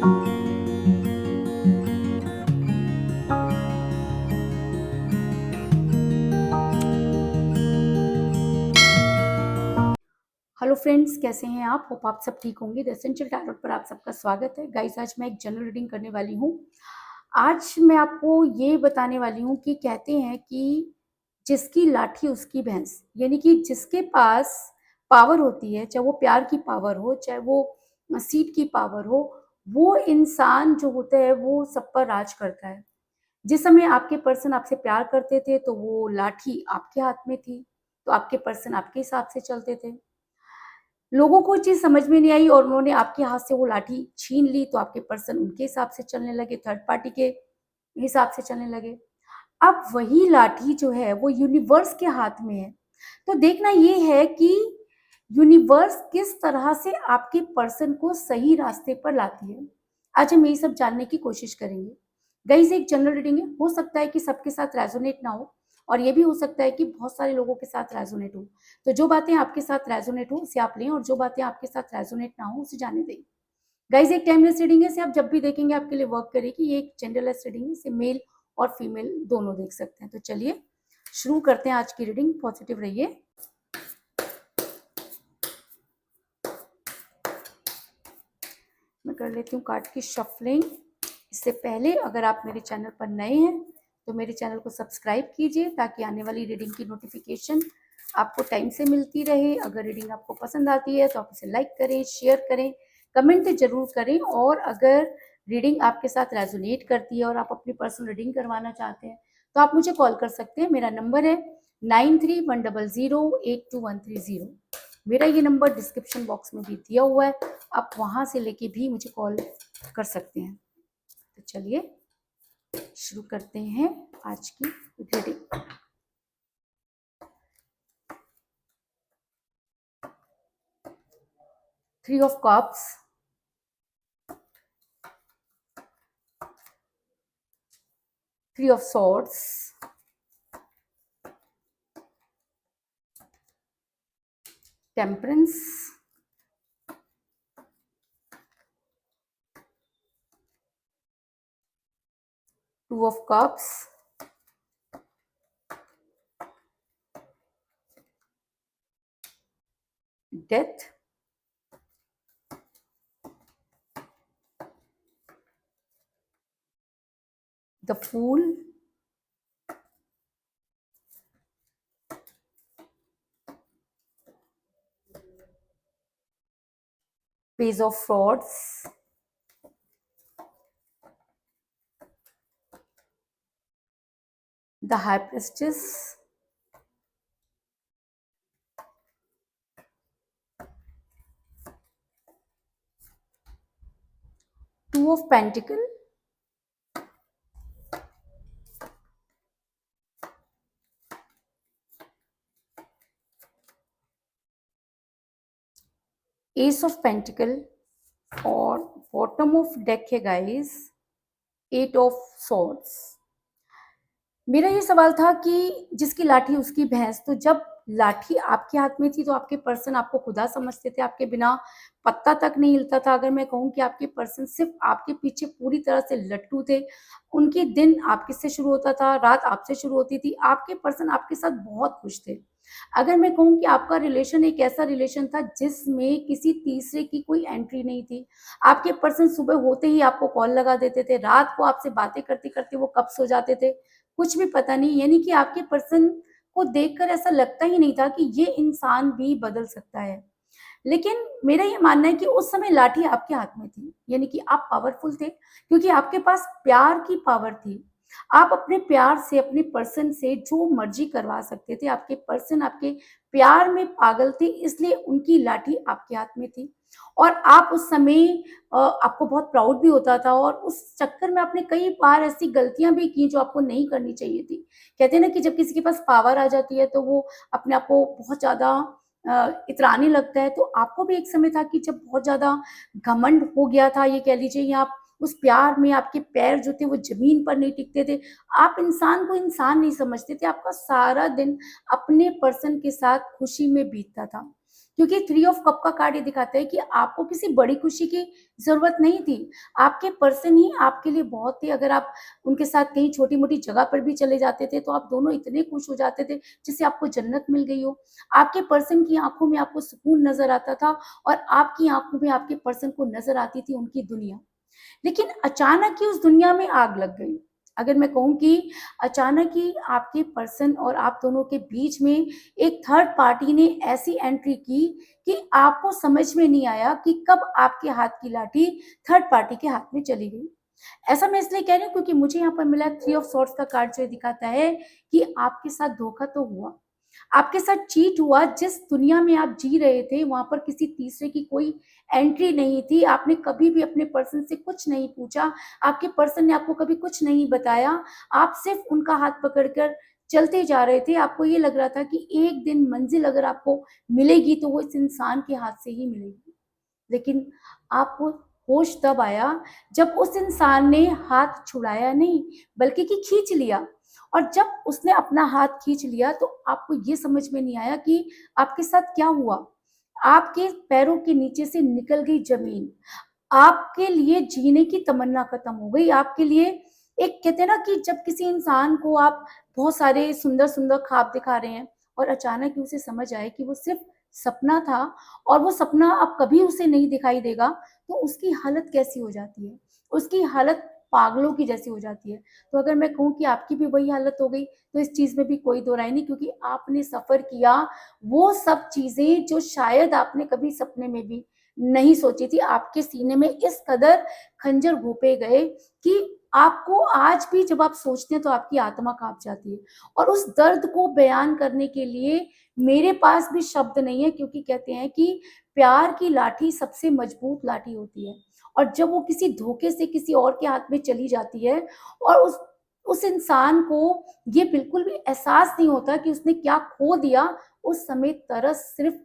Hello friends, कैसे हैं आप? होप आप सब ठीक होंगे। द एसेंशियल टैरोट पर आप सबका स्वागत है। गाइस, आज मैं एक जनरल रीडिंग करने वाली हूँ। आज मैं आपको ये बताने वाली हूँ कि कहते हैं कि जिसकी लाठी उसकी भैंस, यानी कि जिसके पास पावर होती है, चाहे वो प्यार की पावर हो, चाहे वो सीट की पावर हो, वो इंसान जो होता है वो सब पर राज करता है। जिस समय आपके पर्सन आपसे प्यार करते थे तो वो लाठी आपके हाथ में थी, तो आपके पर्सन आपके हिसाब से चलते थे। लोगों को चीज़ समझ में नहीं आई और उन्होंने आपके हाथ से वो लाठी छीन ली, तो आपके पर्सन उनके हिसाब से चलने लगे, थर्ड पार्टी के हिसाब से चलने लगे। अब वही लाठी जो है वो यूनिवर्स के हाथ में है। तो देखना ये है कि यूनिवर्स किस तरह से आपके पर्सन को सही रास्ते पर लाती है। आज हम यही सब जानने की कोशिश करेंगे। गाइस, एक जनरल रीडिंग है, हो सकता है कि सबके साथ रेजोनेट ना हो और ये भी हो सकता है कि बहुत सारे लोगों के साथ रेजोनेट हो। तो जो बातें आपके साथ रेजोनेट हो उसे आप लें और जो बातें आपके साथ रेजोनेट ना हो उसे जाने दें। गाइस, एक टाइमलेस रीडिंग है, इसे आप जब भी देखेंगे आपके लिए वर्क करेगी। ये एक जेंडरलेस रीडिंग है, इसे मेल और फीमेल दोनों देख सकते हैं। तो चलिए शुरू करते हैं आज की रीडिंग। पॉजिटिव रहिए। मैं कर लेती हूँ कार्ड की शफलिंग। इससे पहले अगर आप मेरे चैनल पर नए हैं तो मेरे चैनल को सब्सक्राइब कीजिए ताकि आने वाली रीडिंग की नोटिफिकेशन आपको टाइम से मिलती रहे। अगर रीडिंग आपको पसंद आती है तो आप इसे लाइक करें, शेयर करें, कमेंट जरूर करें। और अगर रीडिंग आपके साथ रेजोनेट करती है और आप अपनी पर्सनल रीडिंग करवाना चाहते हैं तो आप मुझे कॉल कर सकते हैं। मेरा नंबर है 9310082130। मेरा ये नंबर डिस्क्रिप्शन बॉक्स में भी दिया हुआ है, आप वहां से लेके भी मुझे कॉल कर सकते हैं। तो चलिए शुरू करते हैं आज की reading. Three of cups, three of swords, temperance, two of cups, death, the fool, page of frauds, the high priestess, two of pentacle, ace of pentacle और बॉटम ऑफ डेक है गाइस एट ऑफ सॉर्ड्स। मेरा ये सवाल था कि जिसकी लाठी उसकी भैंस, तो जब लाठी आपके हाथ में थी तो आपके पर्सन आपको खुदा समझते थे, आपके बिना पत्ता तक नहीं हिलता था। अगर मैं कहूँ कि आपके पर्सन सिर्फ आपके पीछे पूरी तरह से लट्टू थे, उनके दिन आपके से शुरू होता था, रात आपसे शुरू होती थी, आपके पर्सन आपके साथ बहुत खुश थे। अगर मैं कहूँ कि आपका रिलेशन एक ऐसा रिलेशन था जिसमें किसी तीसरे की कोई एंट्री नहीं थी। आपके पर्सन सुबह होते ही आपको कॉल लगा देते थे, रात को आपसे बातें करते करते वो कब सो जाते थे कुछ भी पता नहीं। यानी कि आपके पर्सन को देखकर ऐसा लगता ही नहीं था कि ये इंसान भी बदल सकता है। लेकिन मेरा ये मानना है कि उस समय लाठी आपके हाथ में थी, यानी कि आप पावरफुल थे क्योंकि आपके पास प्यार की पावर थी। आप अपने प्यार से अपने पर्सन से जो मर्जी करवा सकते थे। आपके पर्सन आपके प्यार में पागल थे, इसलिए उनकी लाठी आपके हाथ में थी। और आप उस समय आपको बहुत प्राउड भी होता था और उस चक्कर में आपने कई बार ऐसी गलतियां भी की जो आपको नहीं करनी चाहिए थी। कहते हैं ना कि जब किसी के पास पावर आ जाती है तो वो अपने आप को बहुत ज़्यादा इतराने लगता है। तो आपको भी एक समय था कि जब बहुत ज़्यादा घमंड हो गया था, ये कह लीजिए, या आप उस प्यार में आपके पैर जो थे वो ज़मीन पर नहीं टिकते थे। आप इंसान को इंसान नहीं समझते थे। आपका सारा दिन अपने पर्सन के साथ खुशी में बीतता था। क्योंकि थ्री ऑफ कप का कार्ड ये दिखाता है कि आपको किसी बड़ी खुशी की ज़रूरत नहीं थी। आपके पर्सन ही आपके लिए बहुत थे। अगर आप उनके साथ कहीं छोटी-मोटी जगह पर भी चले जाते थे, तो आप दोनों इतने खुश हो जाते थे, जैसे आपको जन्नत मिल गई हो। आपके पर्सन की आँखों में आपको सुकून नज़र आता था और आपकी आँखों में आपके पर्सन को नज़र आती थी उनकी दुनिया। लेकिन अचानक ही उस दुनिया में आग लग गई। अगर मैं कहूँ कि अचानक ही आपके पर्सन और आप दोनों के बीच में एक थर्ड पार्टी ने ऐसी एंट्री की कि आपको समझ में नहीं आया कि कब आपके हाथ की लाठी थर्ड पार्टी के हाथ में चली गई। ऐसा मैं इसलिए कह रही हूँ क्योंकि मुझे यहाँ पर मिला थ्री ऑफ सॉर्ड्स का कार्ड जो दिखाता है कि आपके साथ धोखा तो हुआ। आपके साथ चीट हुआ। जिस दुनिया में आप जी रहे थे, वहाँ पर किसी तीसरे की कोई एंट्री नहीं थी। आपने कभी भी अपने पर्सन से कुछ नहीं पूछा, आपके पर्सन ने आपको कभी कुछ नहीं बताया। आप सिर्फ़ उनका हाथ पकड़कर चलते जा रहे थे। आपको ये लग रहा था कि एक दिन मंज़िल अगर आपको मिलेगी, तो वो इस इंसान के हाथ से ही मिलेगी। लेकिन आपको होश तब आया जब उस इंसान ने हाथ छुड़ाया नहीं, बल्कि कि खींच लिया। और जब उसने अपना हाथ खींच लिया तो आपको ये समझ में नहीं आया कि आपके साथ क्या हुआ। आपके पैरों के नीचे से निकल गई ज़मीन। आपके लिए जीने की तमन्ना खत्म हो गई। आपके लिए एक कहते हैं ना कि जब किसी इंसान को आप बहुत सारे सुंदर-सुंदर ख्वाब दिखा रहे हैं और अचानक ही उसे समझ आए कि वो सिर्फ़ सपना था और वो सपना अब कभी उसे नहीं दिखाई देगा, तो उसकी हालत कैसी हो जाती है? उसकी हालत पागलों की जैसी हो जाती है। तो अगर मैं कहूँ कि आपकी भी वही हालत हो गई, तो इस चीज़ में भी कोई दो राय नहीं, क्योंकि आपने सफ़र किया वो सब चीज़ें जो शायद आपने कभी सपने में भी नहीं सोची थी। आपके सीने में इस कदर खंजर घोंपे गए कि आपको आज भी जब आप सोचते हैं तो आपकी आत्मा काँप जाती है। और उस दर्द को बयान करने के लिए मेरे पास भी शब्द नहीं है, क्योंकि कहते हैं कि प्यार की लाठी सबसे मजबूत लाठी होती है। और जब वो किसी धोखे से किसी और के हाथ में चली जाती है और उस इंसान को ये बिल्कुल भी एहसास नहीं होता कि उसने क्या खो दिया, उस समय तरस सिर्फ़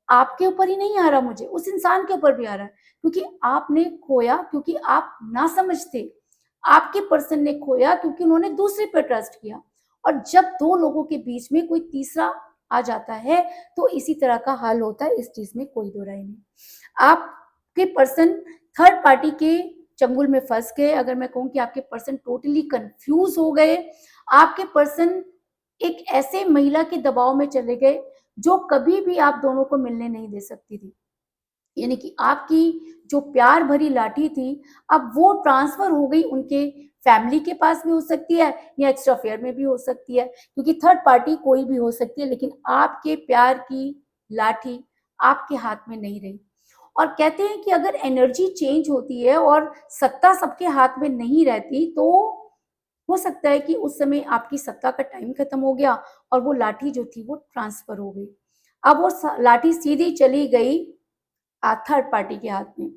आपके ऊपर ही नहीं आ रहा मुझे, उस इंसान के ऊपर भी आ रहा है। क्योंकि आपने खोया क्योंकि आप नासमझ थे। आपके पर्सन ने खोया क्योंकि उन्होंने दूसरे पे ट्रस्ट किया। और जब 2 लोगों के बीच में कोई तीसरा आ जाता है, तो इसी तरह का हाल होता है, इस चीज़ में कोई दो राय नहीं। आपके पर्सन थर्ड पार्टी के चंगुल में फँस गए। अगर मैं कहूँ कि आपके पर्सन टोटली कन्फ्यूज़ हो गए। आपके पर्सन एक ऐसे महिला के दबाव में चले गए, जो कभी भी आप दोनों को मिलने नहीं दे सकती थी। यानी कि आपकी जो प्यार भरी लाठी थी, अब वो ट्रांसफ़र हो गई उनके फैमिली के पास भी हो सकती है या एक्स्ट्रा अफेयर में भी हो सकती है, क्योंकि थर्ड पार्टी कोई भी हो सकती है, लेकिन आपके प्यार की लाठी आपके हाथ में नहीं रही। और कहते हैं कि अगर एनर्जी चेंज होती है और सत्ता सबके हाथ में नहीं रहती, तो हो सकता है कि उस समय आपकी सत्ता का टाइम खत्म हो गया और वो लाठी जो थी वो ट्रांसफ़र हो गई। अब वो लाठी सीधी चली गई थर्ड पार्टी के हाथ में।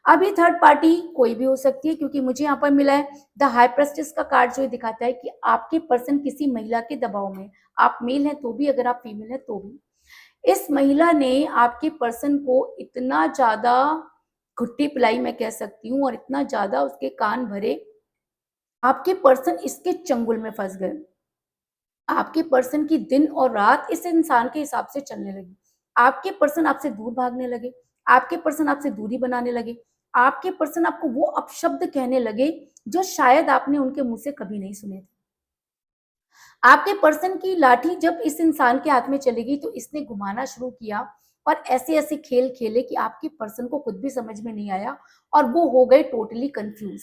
अब ये थर्ड पार्टी कोई भी हो सकती है, क्योंकि मुझे यहाँ पर मिला है द हाई प्रेस्टिस का कार्ड, जो ये दिखाता है कि आपके पर्सन किसी महिला के दबाव में, आप मेल हैं तो भी, अगर आप फीमेल हैं तो भी। इस महिला ने आपके पर्सन को इतना ज़्यादा घुट्टी पिलाई मैं कह सकती हूँ, और इतना ज़्यादा उसके कान भरे, आपके पर्सन इसके चंगुल में फँस गए। आपके पर्सन की दिन और रात इस इंसान के हिसाब से चलने लगी। आपके पर्सन आपसे दूर भागने लगे, आपके पर्सन आपसे दूरी बनाने लगे, आपके पर्सन आपको वो अपशब्द कहने लगे, जो शायद आपने उनके मुँह से कभी नहीं सुने थे। आपके पर्सन की लाठी जब इस इंसान के हाथ में चली गई, तो इसने घुमाना शुरू किया और ऐसे-ऐसे खेल खेले कि आपके पर्सन को खुद भी समझ में नहीं आया और वो हो गए टोटली कन्फ्यूज़।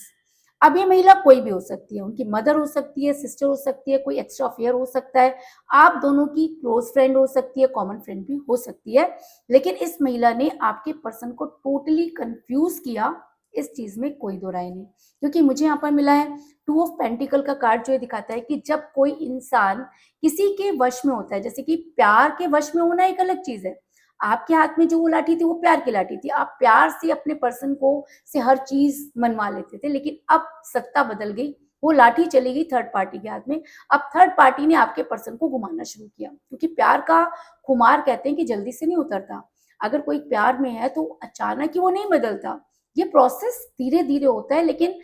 अब ये महिला कोई भी हो सकती है, उनकी मदर हो सकती है, सिस्टर हो सकती है, कोई एक्स्ट्रा अफेयर हो सकता है, आप दोनों की क्लोज़ फ्रेंड हो सकती है, कॉमन फ्रेंड भी हो सकती है। लेकिन इस महिला ने आपके पर्सन को टोटली कन्फ्यूज़ किया, इस चीज़ में कोई दो राय नहीं। क्योंकि मुझे यहाँ पर मिला है टू ऑफ पेंटिकल का कार्ड, जो ये दिखाता है कि जब कोई इंसान किसी के वश में होता है, जैसे कि प्यार के वश में होना एक अलग चीज़ है। आपके हाथ में जो वो लाठी थी, वो प्यार की लाठी थी। आप प्यार से अपने पर्सन को से हर चीज़ मनवा लेते थे, लेकिन अब सत्ता बदल गई। वो लाठी चली गई थर्ड पार्टी के हाथ में। अब थर्ड पार्टी ने आपके पर्सन को घुमाना शुरू किया, क्योंकि प्यार का खुमार कहते हैं कि जल्दी से नहीं उतरता। अगर कोई प्यार में है, तो अचानक ही वो नहीं बदलता। ये प्रोसेस धीरे-धीरे होता है, लेकिन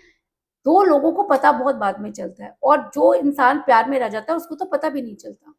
2 लोगों को पता बहुत बाद में चलता है, और जो इंसान प्यार में रह जाता है उसको तो पता भी नहीं चलता।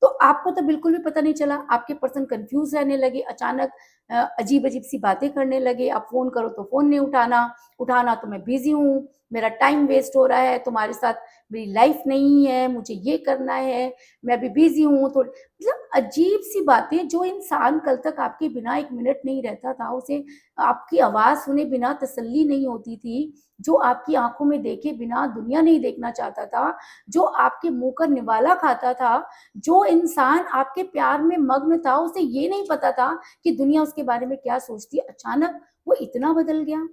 तो आपको तो बिल्कुल भी पता नहीं चला, आपके पर्सन कंफ्यूज रहने लगे, अचानक अजीब अजीब सी बातें करने लगे, आप फोन करो तो फोन नहीं उठाना, उठाना तो मैं बिजी हूँ, मेरा टाइम वेस्ट हो रहा है, तुम्हारे साथ मेरी लाइफ नहीं है, मुझे ये करना है, मैं अभी बिजी हूँ, तो मतलब अजीब सी बातें। जो इंसान कल तक आपके बिना एक मिनट नहीं रहता था, उसे आपकी आवाज सुने बिना तसल्ली नहीं होती थी, जो आपकी आंखों में देखे बिना दुनिया नहीं देखना चाहता था, जो आपके मुंह का निवाला खाता था, जो इंसान आपके प्यार में मग्न था, उसे ये नहीं पता था कि दुनिया उसके बारे में क्या सोचती है, अचानक वो इतना बदल गया।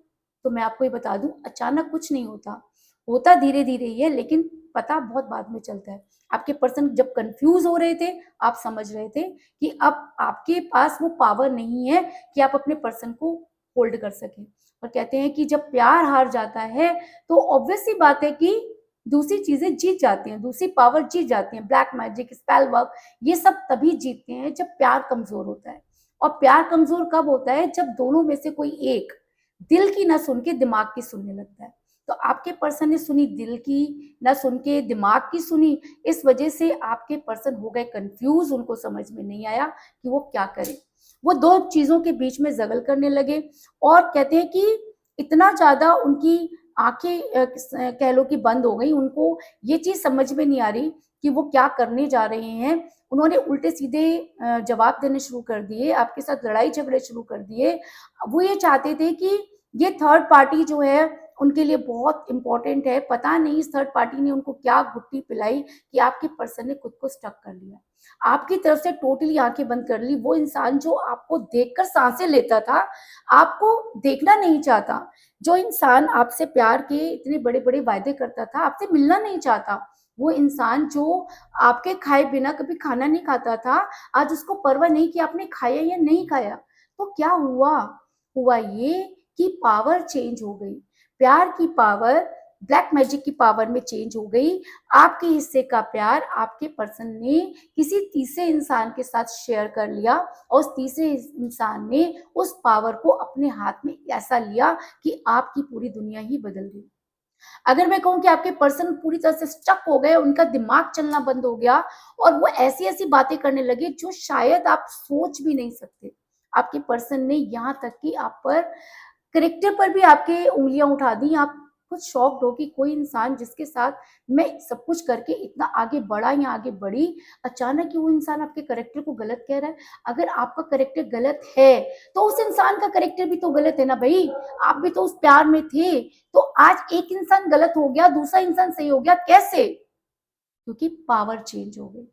तो मैं आपको ये बता दूं, अचानक कुछ नहीं होता, होता धीरे धीरे ही है, लेकिन पता बहुत बाद में चलता है। आपके पर्सन जब कंफ्यूज हो रहे थे, आप समझ रहे थे कि अब आपके पास वो पावर नहीं है कि आप अपने पर्सन को होल्ड कर सकें। और कहते हैं कि जब प्यार हार जाता है तो ऑब्वियस सी बात है कि दूसरी चीजें जीत जाती हैं, दूसरी पावर जीत जाती हैं, ब्लैक मैजिक, स्पेल वर्क, ये सब तभी जीतते हैं जब प्यार कमजोर होता है। और प्यार कमजोर कब होता है? जब दोनों में से कोई एक दिल की ना सुन के दिमाग की सुनने लगता है। तो आपके पर्सन ने सुनी दिल की, ना सुन के दिमाग की सुनी, इस वजह से आपके पर्सन हो गए कंफ्यूज, उनको समझ में नहीं आया कि वो क्या करें। वो दो चीजों के बीच में जगल करने लगे, और कहते हैं कि इतना ज्यादा उनकी आंखें कह लो कि बंद हो गई, उनको ये चीज समझ में नहीं आ रही कि वो क्या करने जा रहे हैं। उन्होंने उल्टे सीधे जवाब देने शुरू कर दिए, आपके साथ लड़ाई झगड़े शुरू कर दिए। वो ये चाहते थे कि ये थर्ड पार्टी जो है उनके लिए बहुत इंपॉर्टेंट है। पता नहीं इस थर्ड पार्टी ने उनको क्या गुट्टी पिलाई कि आपके पर्सन ने खुद को स्टक कर लिया, आपकी तरफ से टोटली आंखें बंद कर ली। वो इंसान जो आपको देखकर सांसें लेता था, आपको देखना नहीं चाहता, जो इंसान आपसे प्यार के इतने बड़े बड़े वायदे करता था, आपसे मिलना नहीं चाहता, वो इंसान जो आपके खाए बिना कभी खाना नहीं खाता था, आज उसको परवाह नहीं कि आपने खाया या नहीं खाया। तो क्या हुआ? हुआ ये कि पावर चेंज हो गई, प्यार की पावर ब्लैक मैजिक की पावर में चेंज हो गई। आपके हिस्से का प्यार आपके पर्सन ने किसी तीसरे इंसान के साथ शेयर कर लिया, और उस तीसरे इंसान ने उस पावर को अपने हाथ में ऐसा लिया कि आपकी पूरी दुनिया ही बदल गई। अगर मैं कहूँ कि आपके पर्सन पूरी तरह से स्टक हो गए, उनका दिमाग चलना बंद हो गया, और वो ऐसी ऐसी बातें करने लगे जो शायद आप सोच भी नहीं सकते। आपके पर्सन ने यहाँ तक कि आप पर करेक्टर पर भी आपके उंगलियां उठा दी। आप खुद शॉक्ड हो कि कोई इंसान जिसके साथ मैं सब कुछ करके इतना आगे बढ़ा या आगे बढ़ी, अचानक ही वो इंसान आपके करेक्टर को गलत कह रहा है। अगर आपका करेक्टर गलत है तो उस इंसान का करेक्टर भी तो गलत है ना भाई, आप भी तो उस प्यार में थे। तो आज एक इंसान गलत हो गया, दूसरा इंसान सही हो गया, कैसे? क्योंकि पावर चेंज हो गई।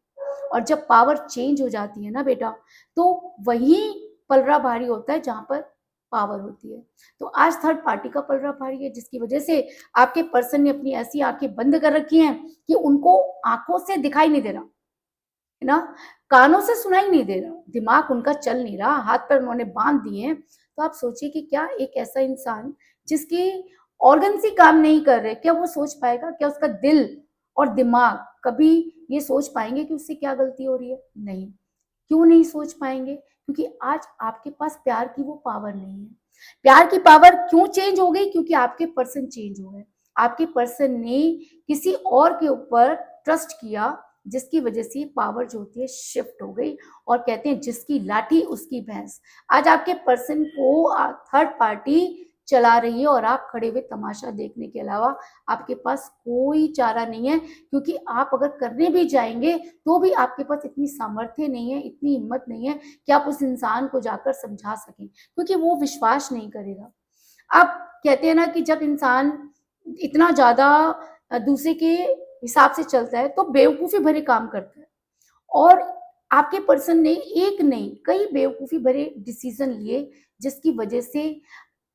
और जब पावर चेंज हो जाती है ना बेटा, तो वही पलड़ा भारी होता है जहां पर पावर होती है। तो आज थर्ड पार्टी का पलड़ा भारी है, जिसकी वजह से आपके पर्सन ने अपनी ऐसी आंखें बंद कर रखी हैं कि उनको आंखों से दिखाई नहीं दे रहा है ना, कानों से सुनाई नहीं दे रहा, दिमाग उनका चल नहीं रहा, हाथ पर उन्होंने बांध दिए हैं। तो आप सोचिए कि क्या एक ऐसा इंसान जिसके ऑर्गन्स ही काम नहीं कर रहे, क्या वो सोच पाएगा? क्या उसका दिल और दिमाग कभी ये सोच पाएंगे कि उससे क्या गलती हो रही है? नहीं। क्यों नहीं सोच पाएंगे? क्योंकि आज आपके पास प्यार की वो पावर नहीं है। प्यार की पावर क्यों चेंज हो गई? क्योंकि आपके पर्सन चेंज हो गए। आपके पर्सन ने किसी और के ऊपर ट्रस्ट किया, जिसकी वजह से पावर जो होती है शिफ्ट हो गई। और कहते हैं जिसकी लाठी उसकी भैंस। आज आपके पर्सन को थर्ड पार्टी चला रही है, और आप खड़े हुए तमाशा देखने के अलावा आपके पास कोई चारा नहीं है। क्योंकि आप अगर करने भी जाएंगे तो भी आपके पास इतनी सामर्थ्य नहीं है, इतनी हिम्मत नहीं है कि आप उस इंसान को जाकर समझा सकें, क्योंकि वो विश्वास नहीं करेगा। आप कहते हैं ना कि जब इंसान इतना ज्यादा दूसरे के हिसाब से चलता है तो बेवकूफी भरे काम करता है। और आपके पर्सन ने एक नहीं कई बेवकूफी भरे डिसीजन लिए, जिसकी वजह से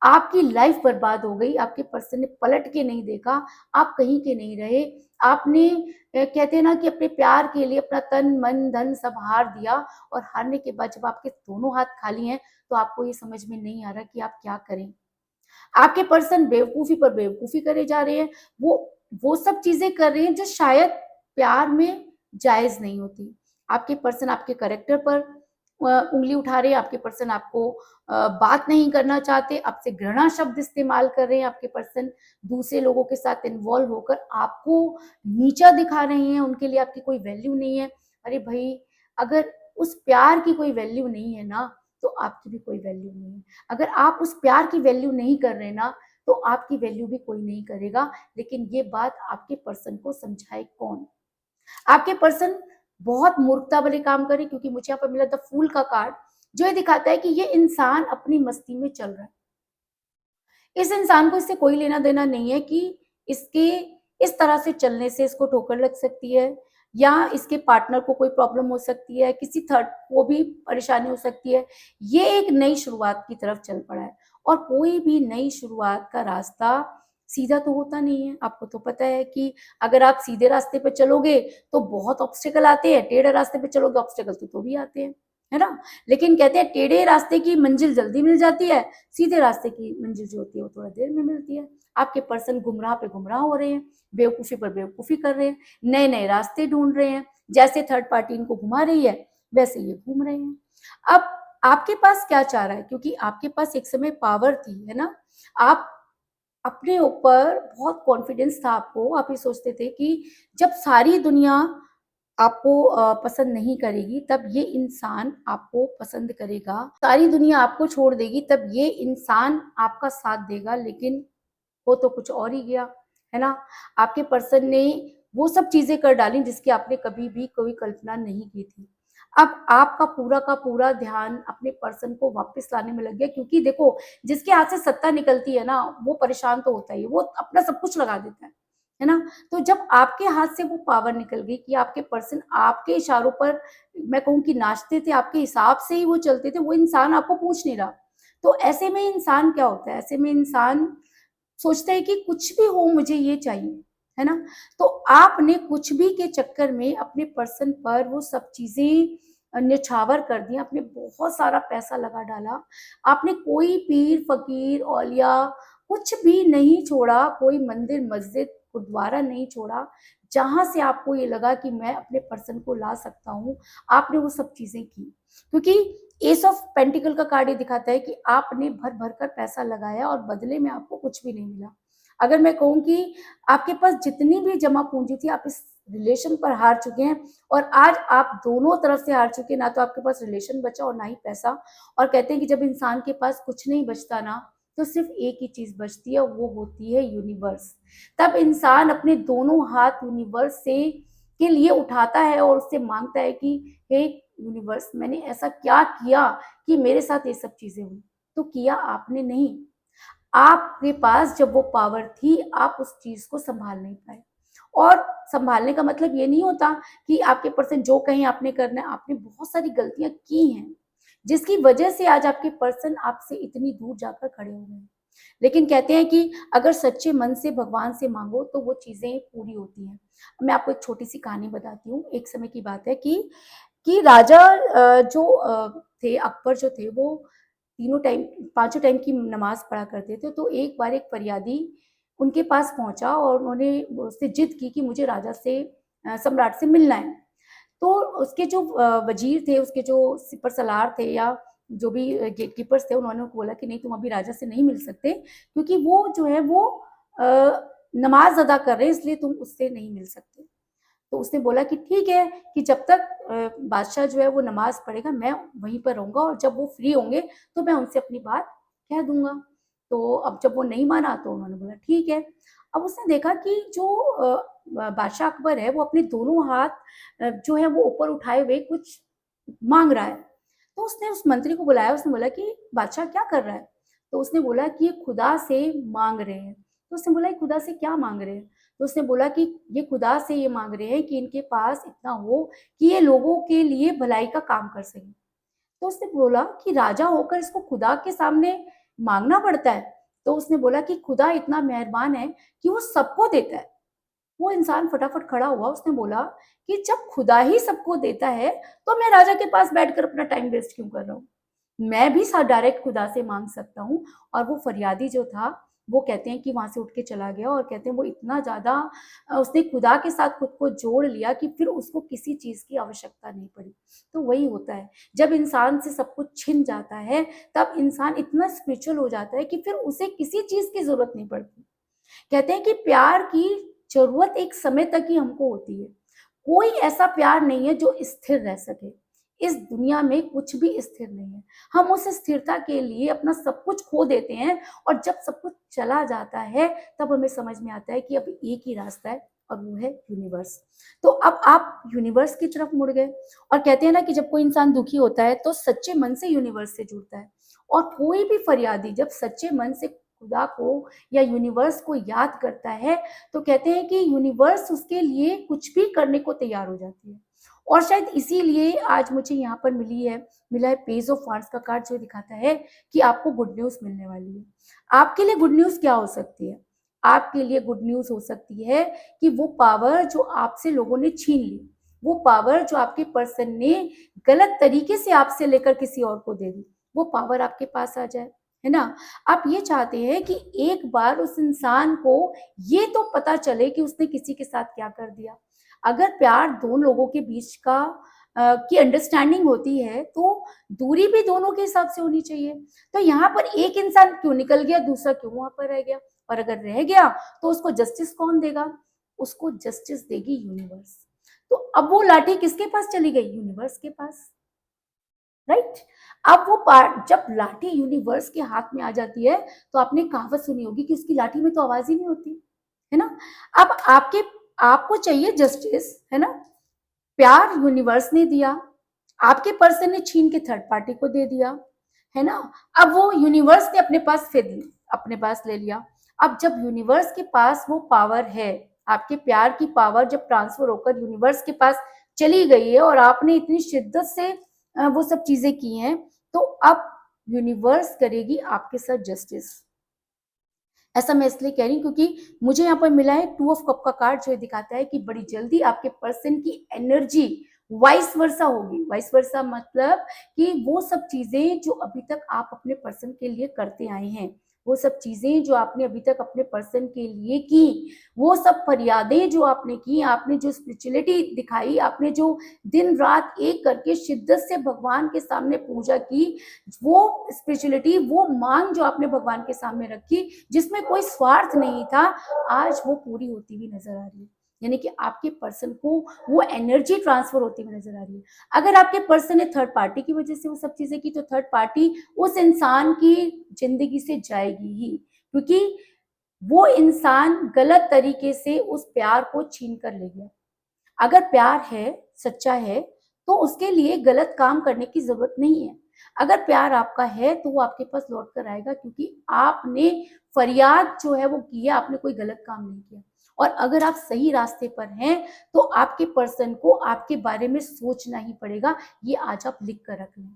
आपकी लाइफ बर्बाद हो गई। आपके पर्सन ने पलट के नहीं देखा, आप कहीं के नहीं रहे। आपने कहते हैं ना कि अपने प्यार के लिए अपना तन मन धन सब हार दिया, और हारने के बाद जब आपके दोनों हाथ खाली हैं तो आपको ये समझ में नहीं आ रहा कि आप क्या करें। आपके पर्सन बेवकूफी पर बेवकूफी करे जा रहे हैं, वो सब चीजें कर रहे हैं जो शायद प्यार में जायज नहीं होती। आपके पर्सन आपके करेक्टर पर उंगली उठा रहे हैं, आपके पर्सन आपको बात नहीं करना चाहते, आपसे घृणा शब्द इस्तेमाल कर रहे हैं, आपके पर्सन दूसरे लोगों के साथ इन्वॉल्व होकर आपको नीचा दिखा रहे हैं, उनके लिए आपकी कोई वैल्यू नहीं है। अरे भाई, अगर उस प्यार की कोई वैल्यू नहीं है ना, तो आपकी भी कोई वैल्यू नहीं है। अगर आप उस प्यार की वैल्यू नहीं कर रहे ना, तो आपकी वैल्यू भी कोई नहीं करेगा। लेकिन ये बात आपके पर्सन को समझाए कौन? आपके पर्सन बहुत मूर्खता वाले काम करे, क्योंकि मुझे यहाँ पर मिला द फूल का कार्ड, जो ये दिखाता है कि ये इंसान अपनी मस्ती में चल रहा है। इस इंसान को इससे कोई लेना देना नहीं है कि इसके इस तरह से चलने से इसको ठोकर लग सकती है, या इसके पार्टनर को कोई प्रॉब्लम हो सकती है, किसी थर्ड को भी परेशानी हो सकती है। ये एक नई शुरुआत की तरफ चल पड़ा है, और कोई भी नई शुरुआत का रास्ता सीधा तो होता नहीं है। आपको तो पता है कि अगर आप सीधे रास्ते पे चलोगे तो बहुत ऑब्स्टेकल आते हैं, टेढ़े रास्ते पे चलोगे ऑब्स्टेकल तो भी आते हैं, है ना? लेकिन कहते हैं टेढ़े रास्ते की मंजिल जल्दी मिल जाती है, सीधे रास्ते की मंजिल जो होती है वो थोड़ा देर में मिलती है। आपके पर्सन गुमराह पे गुमराह हो रहे हैं, बेवकूफ़ी पर बेवकूफ़ी कर रहे हैं, नए-नए रास्ते ढूँढ रहे हैं। जैसे थर्ड पार्टी इनको घुमा रही है, वैसे ये घूम रहे हैं। अब आपके पास क्या चाह रहा है? क्योंकि आपके पास एक समय पावर थी, है ना? आप अपने ऊपर बहुत कॉन्फिडेंस था आपको, आप ये सोचते थे कि जब सारी दुनिया आपको पसंद नहीं करेगी, तब ये इंसान आपको पसंद करेगा। सारी दुनिया आपको छोड़ देगी, तब ये इंसान आपका साथ देगा। लेकिन हो तो कुछ और ही गया, है ना? आपके पर्सन ने वो सब चीज़ें कर डाली जिसकी आपने कभी भी कोई कल्पना नहीं की थी। अब आपका पूरा का पूरा ध्यान अपने पर्सन को वापस लाने में लग गया, क्योंकि देखो, जिसके हाथ से सत्ता निकलती है ना, वो परेशान तो होता ही है, वो अपना सब कुछ लगा देता है ना? तो जब आपके हाथ से वो पावर निकल गई कि आपके पर्सन आपके इशारों पर, मैं कहूँ कि नाचते थे, आपके हिसाब से ही वो चलते थे, वो इंसान आपको पूछ नहीं रहा। तो ऐसे में इंसान क्या होता है? ऐसे में इंसान सोचता है कि कुछ भी हो मुझे ये चाहिए, है ना? तो आपने कुछ भी के चक्कर में अपने पर्सन पर वो सब चीज़ें न्यौछावर कर दी, आपने बहुत सारा पैसा लगा डाला, आपने कोई पीर, फ़कीर, औलिया कुछ भी नहीं छोड़ा, कोई मंदिर, मस्जिद, गुरुद्वारा नहीं छोड़ा, जहाँ से आपको ये लगा कि मैं अपने पर्सन को ला सकता हूँ, आपने वो सब चीज़ें की। क्योंकि एस ऑफ पेंटिकल का कार्ड ये दिखाता है कि आपने भर-भर कर पैसा लगाया और बदले में आपको कुछ भी नहीं मिला। अगर मैं कहूँ कि आपके पास जितनी भी जमा पूँजी थी, आप इस रिलेशन पर हार चुके हैं, और आज आप दोनों तरफ से हार चुके हैं, ना तो आपके पास रिलेशन बचा और ना ही पैसा। और कहते हैं कि जब इंसान के पास कुछ नहीं बचता ना, तो सिर्फ़ एक ही चीज़ बचती है, वो होती है यूनिवर्स। तब इंसान अपने दोनों हाथ यूनिवर्स से के लिए उठाता है और उससे माँगता है कि हे यूनिवर्स, मैंने ऐसा क्या किया कि मेरे साथ ये सब चीज़ें हुई? तो किया आपने नहीं। आपके पास जब वो पावर थी, आप उस चीज़ को सँभाल नहीं पाए। और सँभालने का मतलब ये नहीं होता कि आपके पर्सन जो कहें आपने करना है। आपने बहुत सारी गलतियाँ की हैं, जिसकी वजह से आज आपके पर्सन आपसे इतनी दूर जाकर खड़े हो गए हैं। लेकिन कहते हैं कि अगर सच्चे मन से भगवान से माँगो तो वो चीज़ें पूरी होती हैं। मैं आपको एक छोटी-सी कहानी बताती हूँ। एक समय की बात है कि राजा थे, अकबर जो थे, वो तीनों टाइम, पाँचों टाइम की नमाज़ पढ़ा करते थे। तो एक बार एक फरियादी उनके पास पहुँचा और उन्होंने उससे जिद की कि मुझे राजा से, सम्राट से मिलना है। तो उसके जो वज़ीर थे, उसके जो सिपर सलार थे, या जो भी गेटकीपर्स थे, उन्होंने बोला कि नहीं, तुम अभी राजा से नहीं मिल सकते, क्योंकि वो जो है वो नमाज़ अदा कर रहे हैं, इसलिए तुम उससे नहीं मिल सकते। तो उसने बोला कि ठीक है, कि जब तक बादशाह जो है वो नमाज़ पढ़ेगा, मैं वहीं पर रहूँगा, और जब वो फ्री होंगे तो मैं उनसे अपनी बात कह दूँगा। तो अब जब वो नहीं माना तो उन्होंने बोला ठीक है। अब उसने देखा कि जो बादशाह अकबर है, वो अपने दोनों हाथ जो है वो ऊपर उठाए हुए कुछ माँग रहा है। तो उसने उस मंत्री को बुलाया, उसने बोला कि बादशाह क्या कर रहा है? तो उसने बोला कि ये खुदा से माँग रहे हैं। तो उसने बोला, ये खुदा से क्या माँग रहे हैं? तो उसने बोला कि ये खुदा से ये माँग रहे हैं कि इनके पास इतना हो कि ये लोगों के लिए भलाई का काम कर सकें। तो उसने बोला कि राजा होकर इसको खुदा के सामने माँगना पड़ता है? तो उसने बोला कि खुदा इतना मेहरबान है कि वो सबको देता है। वो इंसान फटाफट खड़ा हुआ, उसने बोला कि जब खुदा ही सबको देता है, तो मैं राजा के पास बैठकर अपना टाइम वेस्ट क्यों कर रहा हूँ? मैं भी सा डायरेक्ट खुदा से माँग सकता हूँ। और वो फरियादी जो था, वो कहते हैं कि वहाँ से उठ के चला गया, और कहते हैं वो इतना ज़्यादा उसने खुदा के साथ खुद को जोड़ लिया कि फिर उसको किसी चीज़ की आवश्यकता नहीं पड़ी। तो वही होता है, जब इंसान से सब कुछ छिन जाता है, तब इंसान इतना स्पिरिचुअल हो जाता है कि फिर उसे किसी चीज़ की ज़रूरत नहीं पड़ती। कहते हैं कि प्यार की ज़रूरत एक समय तक ही हमको होती है। कोई ऐसा प्यार नहीं है जो स्थिर रह सके। इस दुनिया में कुछ भी स्थिर नहीं है। हम उस स्थिरता के लिए अपना सब कुछ खो देते हैं और जब सब कुछ चला जाता है तब हमें समझ में आता है कि अब एक ही रास्ता है और वो है यूनिवर्स। तो अब आप यूनिवर्स की तरफ मुड़ गए और कहते हैं ना कि जब कोई इंसान दुखी होता है तो सच्चे मन से यूनिवर्स से जुड़ता है और कोई भी फरियादी जब सच्चे मन से खुदा को या यूनिवर्स को याद करता है तो कहते हैं कि यूनिवर्स उसके लिए कुछ भी करने को तैयार हो जाती है। और शायद इसीलिए आज मुझे यहाँ पर मिला है पेज ऑफ वांड्स का कार्ड जो दिखाता है कि आपको गुड न्यूज मिलने वाली है। आपके लिए गुड न्यूज क्या हो सकती है? आपके लिए गुड न्यूज हो सकती है कि वो पावर जो आपसे लोगों ने छीन ली, वो पावर जो आपके पर्सन ने गलत तरीके से आपसे लेकर किसी और को दे दी, वो पावर आपके पास आ जाए, है ना? आप ये चाहते हैं कि एक बार उस इंसान को ये तो पता चले कि उसने किसी के साथ क्या कर दिया। अगर प्यार दो लोगों के बीच की अंडरस्टैंडिंग होती है तो दूरी भी दोनों के हिसाब से होनी चाहिए। तो यहाँ पर एक इंसान क्यों निकल गया, दूसरा क्यों वहां पर रह गया? और अगर रह गया तो उसको जस्टिस कौन देगा? उसको जस्टिस देगी यूनिवर्स। तो अब वो लाठी किसके पास चली गई? यूनिवर्स के पास, राइट? अब वो पार्ट जब लाठी यूनिवर्स के हाथ में आ जाती है तो आपने कहावत सुनी होगी कि उसकी लाठी में तो आवाज ही नहीं होती, है ना? अब आपको चाहिए जस्टिस, है ना? प्यार यूनिवर्स ने दिया, आपके पर्सन ने छीन के थर्ड पार्टी को दे दिया, है ना? अब वो यूनिवर्स ने अपने पास ले लिया। अब जब यूनिवर्स के पास वो पावर है, आपके प्यार की पावर जब ट्रांसफर होकर यूनिवर्स के पास चली गई है और आपने इतनी शिद्दत से वो सब चीजें की हैं, तो अब यूनिवर्स करेगी आपके साथ जस्टिस। ऐसा मैं इसलिए कह रही हूँ क्योंकि मुझे यहाँ पर मिला है टू ऑफ कप का कार्ड जो दिखाता है कि बड़ी जल्दी आपके पर्सन की एनर्जी वाइस वर्सा होगी। वाइस वर्सा मतलब कि वो सब चीजें जो अभी तक आप अपने पर्सन के लिए करते आए हैं, वो सब चीजें जो आपने अभी तक अपने पर्सन के लिए की, वो सब फरियादें जो आपने की, आपने जो स्पिरिचुअलिटी दिखाई, आपने जो दिन रात एक करके शिद्दत से भगवान के सामने पूजा की, वो स्पिरिचुअलिटी, वो मांग जो आपने भगवान के सामने रखी जिसमें कोई स्वार्थ नहीं था, आज वो पूरी होती हुई नजर आ रही है। यानी कि आपके पर्सन को वो एनर्जी ट्रांसफर होती हुई नजर आ रही है। अगर आपके पर्सन ने थर्ड पार्टी की वजह से वो सब चीजें की तो थर्ड पार्टी उस इंसान की जिंदगी से जाएगी ही, क्योंकि वो इंसान गलत तरीके से उस प्यार को छीन कर ले गया। अगर प्यार है, सच्चा है, तो उसके लिए गलत काम करने की जरूरत नहीं है। अगर प्यार आपका है तो वो आपके पास लौट कर आएगा, क्योंकि आपने फरियाद जो है वो की है, आपने कोई गलत काम नहीं किया। और अगर आप सही रास्ते पर हैं तो आपके पर्सन को आपके बारे में सोचना ही पड़ेगा। ये आज आप लिख कर रख लें।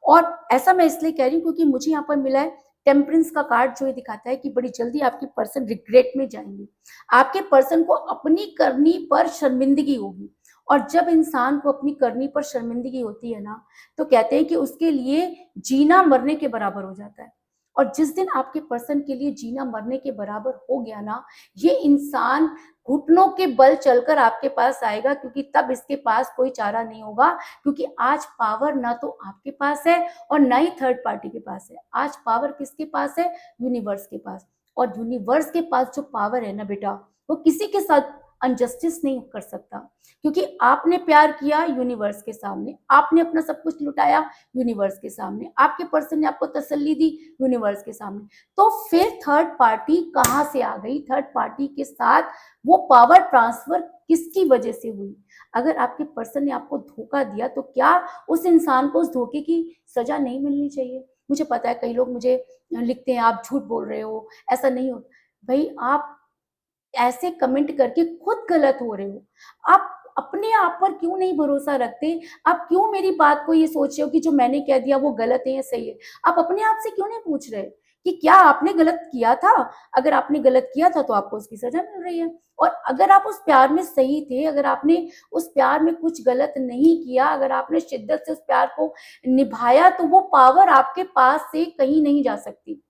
और ऐसा मैं इसलिए कह रही हूँ क्योंकि मुझे यहाँ पर मिला है टेम्परेंस का कार्ड जो ये दिखाता है कि बड़ी जल्दी आपके पर्सन रिग्रेट में जाएंगे। आपके पर्सन को अपनी करनी पर शर्मिंदगी होगी। और जब इंसान को अपनी करनी पर शर्मिंदगी होती है ना, तो कहते हैं कि उसके लिए जीना मरने के बराबर हो जाता है। और जिस दिन आपके पर्सन के लिए जीना मरने के बराबर हो गया ना, ये इंसान घुटनों के बल चलकर आपके पास आएगा, क्योंकि तब इसके पास कोई चारा नहीं होगा। क्योंकि आज पावर ना तो आपके पास है और ना ही थर्ड पार्टी के पास है। आज पावर किसके पास है? यूनिवर्स के पास। और यूनिवर्स के पास जो पावर है ना बेटा, वो किसी के साथ अनजस्टिस नहीं कर सकता, क्योंकि आपने प्यार किया यूनिवर्स के सामने, आपने अपना सब कुछ लुटाया यूनिवर्स के सामने, आपके पर्सन ने आपको तसल्ली दी यूनिवर्स के सामने। तो फिर थर्ड पार्टी कहां से आ गई? थर्ड पार्टी के साथ वो पावर ट्रांसफर किसकी वजह से हुई? अगर आपके पर्सन ने आपको धोखा दिया तो क्या उस इंसान को उस धोखे की सजा नहीं मिलनी चाहिए? मुझे पता है कई लोग मुझे लिखते हैं आप झूठ बोल रहे हो, ऐसा नहीं हो। भाई आप ऐसे कमेंट करके खुद गलत हो रहे हो। आप अपने आप पर क्यों नहीं भरोसा रखते? आप क्यों मेरी बात को ये सोच रहे हो कि जो मैंने कह दिया वो गलत है या सही है? आप अपने आप से क्यों नहीं पूछ रहे कि क्या आपने गलत किया था? अगर आपने गलत किया था तो आपको उसकी सजा मिल रही है। और अगर आप उस प्यार में सही थे, अगर आपने उस प्यार में कुछ गलत नहीं किया, अगर आपने शिद्दत से उस प्यार को निभाया, तो वो पावर आपके पास से कहीं नहीं जा सकती।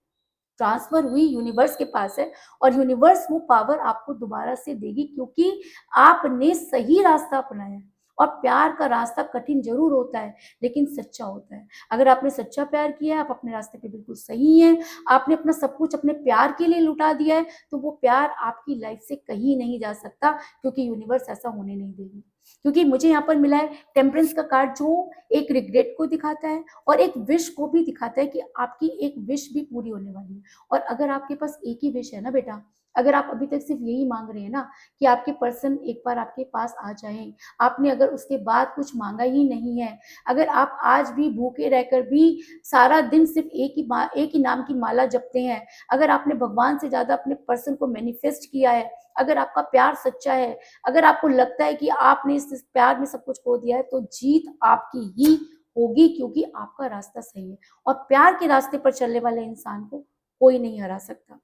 ट्रांसफर हुई यूनिवर्स के पास है और यूनिवर्स वो पावर आपको दोबारा से देगी, क्योंकि आपने सही रास्ता अपनाया। और प्यार का रास्ता कठिन ज़रूर होता है, लेकिन सच्चा होता है। अगर आपने सच्चा प्यार किया है, आप अपने रास्ते पे बिल्कुल सही हैं, आपने अपना सब कुछ अपने प्यार के लिए लुटा दिया है, तो वो प्यार आपकी लाइफ़ से कहीं नहीं जा सकता, क्योंकि यूनिवर्स ऐसा होने नहीं देगी। क्योंकि मुझे यहाँ पर मिला है टेम्परेंस का कार्ड, जो एक रिग्रेट को दिखाता है और एक विश को भी दिखाता है कि आपकी एक विश भी पूरी होने वाली है। और अगर आपके पास एक ही विश है ना बेटा, अगर आप अभी तक सिर्फ़ यही माँग रहे हैं ना कि आपके पर्सन एक बार आपके पास आ जाएँ, आपने अगर उसके बाद कुछ माँगा ही नहीं है, अगर आप आज भी भूखे रहकर भी सारा दिन सिर्फ़ एक ही नाम की माला जपते हैं, अगर आपने भगवान से ज़्यादा अपने पर्सन को मैनिफेस्ट किया है, अगर आपका प्यार सच्चा है, अगर आपको लगता है कि आपने इस प्यार में सब कुछ खो दिया है, तो जीत आपकी ही होगी, क्योंकि आपका रास्ता सही है और प्यार के रास्ते पर चलने वाले इंसान को कोई नहीं हरा सकता।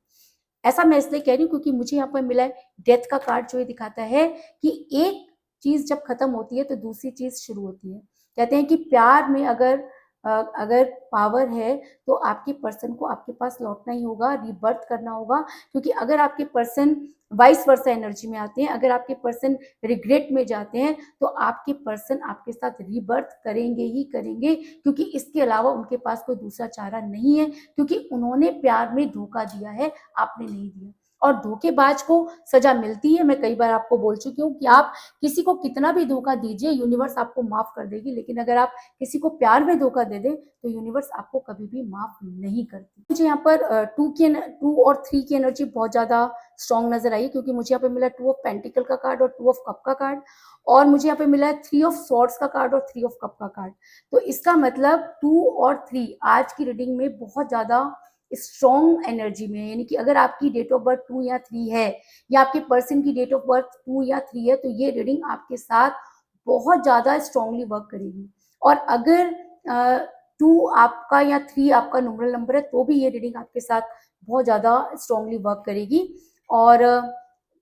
ऐसा मैं इसलिए कह रही हूँ क्योंकि मुझे यहाँ पर मिला है डेथ का कार्ड, जो ये दिखाता है कि एक चीज़ जब खत्म होती है तो दूसरी चीज़ शुरू होती है। कहते हैं कि प्यार में अगर पावर है तो आपके पर्सन को आपके पास लौटना ही होगा, रीबर्थ करना होगा, क्योंकि अगर आपके पर्सन वाइस वर्सा एनर्जी में आते हैं, अगर आपके पर्सन रिग्रेट में जाते हैं, तो आपके पर्सन आपके साथ रीबर्थ करेंगे ही करेंगे, क्योंकि इसके अलावा उनके पास कोई दूसरा चारा नहीं है, क्योंकि उन्होंने प्यार में धोखा दिया है, आपने नहीं दिया। और धोखेबाज को सजा मिलती है। मैं कई बार आपको बोल चुकी हूँ कि आप किसी को कितना भी धोखा दीजिए, यूनिवर्स आपको माफ़ कर देगी, लेकिन अगर आप किसी को प्यार में धोखा दे दें, तो यूनिवर्स आपको कभी भी माफ़ नहीं करती। मुझे यहाँ पर 2 और 3 की एनर्जी बहुत ज़्यादा स्ट्रॉन्ग नज़र आई, क्योंकि मुझे यहाँ पे मिला 2 ऑफ पेंटिकल का कार्ड और 2 ऑफ कप का कार्ड, और मुझे यहाँ पे मिला है 3 ऑफ स्वॉर्ड्स का कार्ड और 3 ऑफ कप का कार्ड। तो इसका मतलब 2 और 3 आज की रीडिंग में बहुत ज़्यादा स्ट्रॉन्ग एनर्जी में है, यानी कि अगर आपकी डेट ऑफ बर्थ 2 या 3 है, या आपके पर्सन की डेट ऑफ बर्थ 2 या 3 है, तो ये रीडिंग आपके साथ बहुत ज़्यादा स्ट्रॉन्गली वर्क करेगी। और अगर 2 आपका या 3 आपका न्यूमरल नंबर है, तो भी ये रीडिंग आपके साथ बहुत ज़्यादा स्ट्रॉन्गली वर्क करेगी। और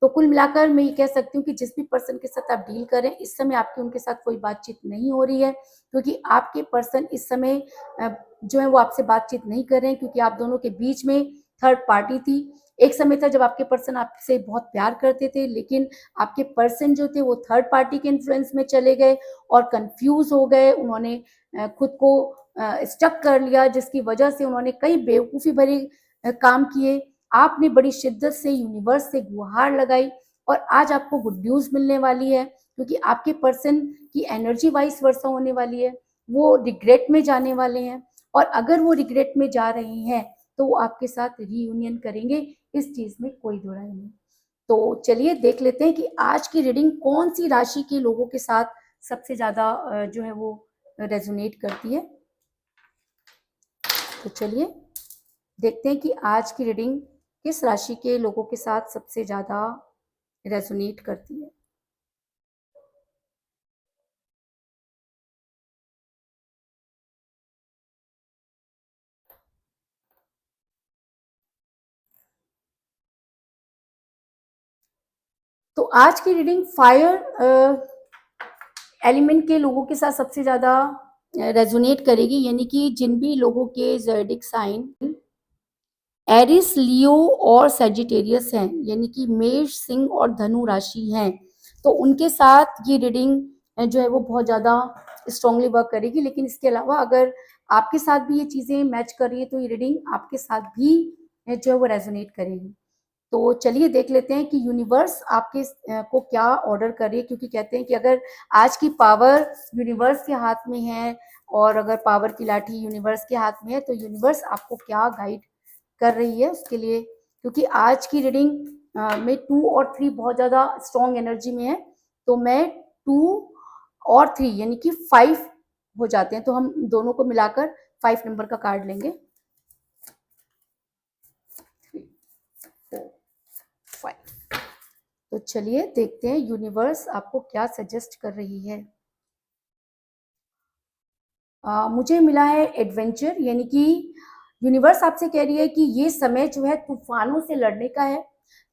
तो कुल मिलाकर मैं ये कह सकती हूँ कि जिस भी पर्सन के साथ आप डील करें, इस समय आपकी उनके साथ कोई बातचीत नहीं हो रही है, क्योंकि आपके पर्सन इस समय जो है वो आपसे बातचीत नहीं कर रहे हैं, क्योंकि आप दोनों के बीच में थर्ड पार्टी थी। एक समय था जब आपके पर्सन आपसे बहुत प्यार करते थे, लेकिन आपके पर्सन जो थे वो थर्ड पार्टी के इन्फ्लुएंस में चले गए और कंफ्यूज हो गए। उन्होंने खुद को स्टक कर लिया, जिसकी वजह से उन्होंने कई बेवकूफ़ी भरे काम किए। आपने बड़ी शिद्दत से यूनिवर्स से गुहार लगाई और आज आपको गुड न्यूज़ मिलने वाली है, क्योंकि आपके पर्सन की एनर्जी वाइस वर्सा होने वाली है। वो रिग्रेट में जाने वाले हैं, और अगर वो रिग्रेट में जा रहे हैं, तो वो आपके साथ रीयूनियन करेंगे, इस चीज़ में कोई दो राय नहीं। तो चलिए देख लेते हैं कि आज की रीडिंग कौन-सी राशि के लोगों के साथ सबसे ज़्यादा जो है वो रेज़ोनेट करती है। तो चलिए देखते हैं कि आज की रीडिंग किस राशि के लोगों के साथ सबसे ज़्यादा रेज़ोनेट करती है। तो आज की रीडिंग फायर एलिमेंट के लोगों के साथ सबसे ज़्यादा रेज़ोनेट करेगी, यानी कि जिन भी लोगों के ज़ोडिएक साइन एरिस, लियो और सजिटेरियस हैं, यानी कि मेष, सिंह और धनु राशि हैं, तो उनके साथ ये रीडिंग जो है वो बहुत ज़्यादा स्ट्रांगली वर्क करेगी। लेकिन इसके अलावा अगर आपके साथ भी ये चीज़ें मैच कर रही है, तो ये रीडिंग आपके साथ भी जो है वो रेजोनेट करेगी। तो चलिए देख लेते हैं कि यूनिवर्स आपके को क्या ऑर्डर कर रही है, क्योंकि कहते हैं कि अगर आज की पावर यूनिवर्स के हाथ में है और अगर पावर की लाठी यूनिवर्स के हाथ में है, तो यूनिवर्स आपको क्या गाइड कर रही है उसके लिए, क्योंकि आज की रीडिंग में 2 और 3 बहुत ज़्यादा स्ट्रॉन्ग एनर्जी में है। तो मैं 2 और 3 यानी कि 5 हो जाते हैं, तो हम दोनों को मिलाकर 5 नंबर का कार्ड लेंगे। 3, 4, 5। तो चलिए देखते हैं यूनिवर्स आपको क्या सजेस्ट कर रही है। मुझे मिला है एडवेंचर, यानी कि यूनिवर्स आपसे कह रही है कि ये समय जो है तूफानों से लड़ने का है।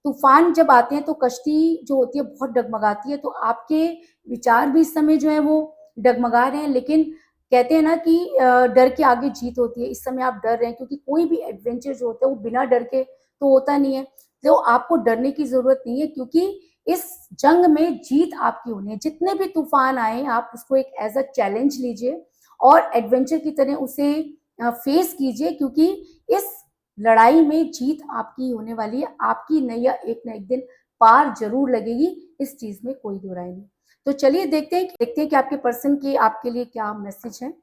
तूफान जब आते हैं तो कश्ती जो होती है बहुत डगमगाती है, तो आपके विचार भी इस समय जो है वो डगमगा रहे हैं, लेकिन कहते हैं ना कि डर के आगे जीत होती है। इस समय आप डर रहे हैं, क्योंकि कोई भी एडवेंचर जो होता है वो बिना डर के तो होता नहीं है। तो आपको डरने की ज़रूरत नहीं है, क्योंकि इस जंग में जीत आपकी होनी है। जितने भी तूफान आए आप उसको एक एज अ चैलेंज लीजिए और एडवेंचर की तरह उसे फेस कीजिए, क्योंकि इस लड़ाई में जीत आपकी होने वाली है। आपकी नैया एक ना एक दिन पार जरूर लगेगी, इस चीज में कोई दो राय नहीं। तो चलिए देखते हैं कि आपके पर्सन के आपके लिए क्या मैसेज है।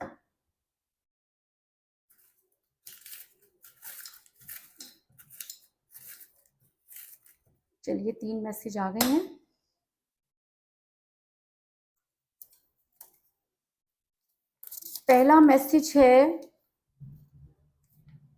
चलिए 3 मैसेज आ गए हैं। पहला मैसेज है,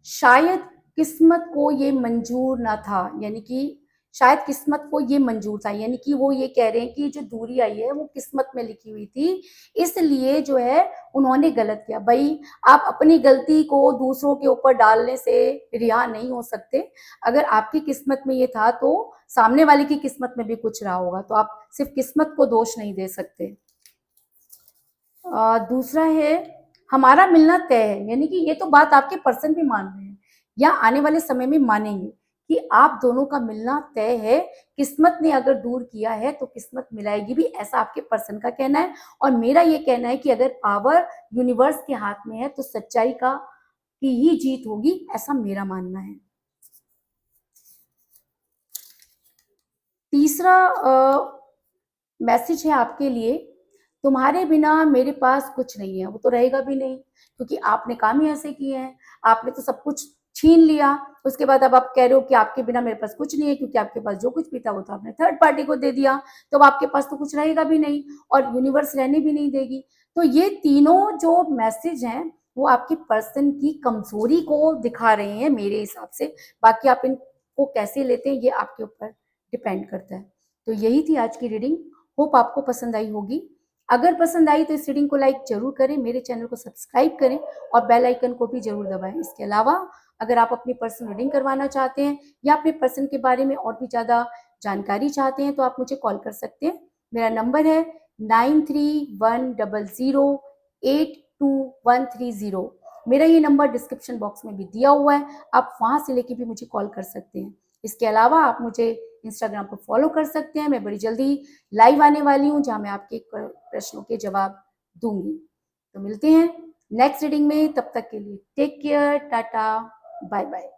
शायद किस्मत को ये मंजूर ना था, यानी कि शायद किस्मत को ये मंजूर था, यानी कि वो ये कह रहे हैं कि जो दूरी आई है वो किस्मत में लिखी हुई थी, इसलिए जो है उन्होंने गलत किया। भाई आप अपनी गलती को दूसरों के ऊपर डालने से रिहा नहीं हो सकते। अगर आपकी किस्मत में ये था तो सामने वाले की किस्मत में भी कुछ रहा होगा, तो आप सिर्फ किस्मत को दोष नहीं दे सकते। दूसरा है, हमारा मिलना तय है, यानी कि ये तो बात आपके पर्सन भी मान रहे हैं या आने वाले समय में मानेंगे कि आप दोनों का मिलना तय है। किस्मत ने अगर दूर किया है तो किस्मत मिलाएगी भी, ऐसा आपके पर्सन का कहना है। और मेरा ये कहना है कि अगर पावर यूनिवर्स के हाथ में है तो सच्चाई का की ही जीत होगी, ऐसा मेरा मानना है। तीसरा मैसेज है आपके लिए, तुम्हारे बिना मेरे पास कुछ नहीं है। वो तो रहेगा भी नहीं, क्योंकि आपने काम ही ऐसे किए हैं। आपने तो सब कुछ छीन लिया, उसके बाद अब आप कह रहे हो कि आपके बिना मेरे पास कुछ नहीं है, क्योंकि आपके पास जो कुछ भी था वो तो आपने थर्ड पार्टी को दे दिया, तो अब आपके पास तो कुछ रहेगा भी नहीं और यूनिवर्स रहने भी नहीं देगी। तो ये तीनों जो मैसेज हैं वो आपके पर्सन की कमजोरी को दिखा रहे हैं मेरे हिसाब से। बाकी आप इनको कैसे लेते हैं ये आपके ऊपर डिपेंड करता है। तो यही थी आज की रीडिंग। होप आपको पसंद आई होगी। अगर पसंद आई तो इस रीडिंग को लाइक जरूर करें, मेरे चैनल को सब्सक्राइब करें और बेल आइकन को भी जरूर दबाएं। इसके अलावा अगर आप अपनी पर्सनल रीडिंग करवाना चाहते हैं या अपने पर्सन के बारे में और भी ज़्यादा जानकारी चाहते हैं तो आप मुझे कॉल कर सकते हैं। मेरा नंबर है 9310082130। मेरा ये नंबर डिस्क्रिप्शन बॉक्स में भी दिया हुआ है, आप वहां से लेके भी मुझे कॉल कर सकते हैं। इसके अलावा आप मुझे इंस्टाग्राम पर फॉलो कर सकते हैं। मैं बड़ी जल्दी लाइव आने वाली हूँ जहां मैं आपके प्रश्नों के जवाब दूंगी। तो मिलते हैं नेक्स्ट रीडिंग में, तब तक के लिए take care, tata, bye bye.